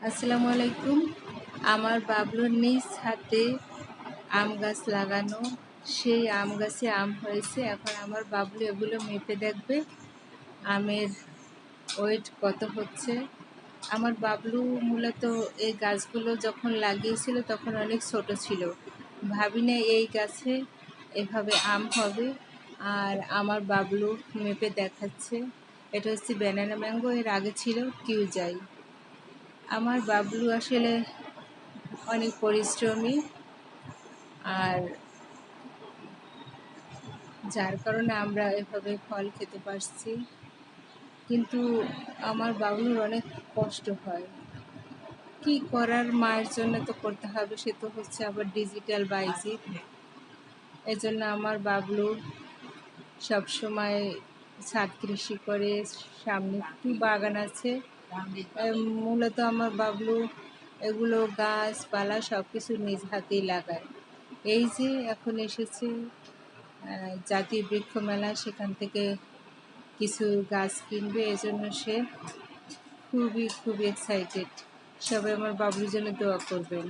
আসসালামু আলাইকুম। আমার বাবলুর নিজ হাতে আম গাছ লাগানো, সেই আম গাছে আম হয়েছে। এখন আমার বাবলু এগুলো মেপে দেখবে আমের ওয়েট কত হচ্ছে। আমার বাবলু মূলত এই গাছগুলো যখন লাগিয়েছিল তখন অনেক ছোট ছিল, ভাবি না এই গাছে এভাবে আম হবে। আর আমার বাবলু মেপে দেখাচ্ছে। এটা হচ্ছে ব্যানানা ম্যাঙ্গো, এর আগে ছিল কিউজাই। আমার বাবলু আসলে অনেক পরিশ্রমী, আর যার কারণে আমরা এভাবে ফল খেতে পারছি। কিন্তু আমার বাবলুর অনেক কষ্ট হয়, কি করার, মায়ের জন্য তো করতে হবে। সে তো হচ্ছে আবার ডিজিটাল বাইজিক। এজন্য আমার বাবলু সবসময় ছাদ কৃষি করে, সামনে একটু বাগান আছে। মূলত আমার বাবলু এগুলো গাছপালা সব কিছু নিজ হাতেই লাগায়। এই যে এখন এসেছে জাতীয় বৃক্ষ মেলা, সেখান থেকে কিছু গাছ কিনবে, এজন্য সে খুবই খুবই এক্সাইটেড। সবাই আমার বাবলুর জন্য দোয়া করবেন।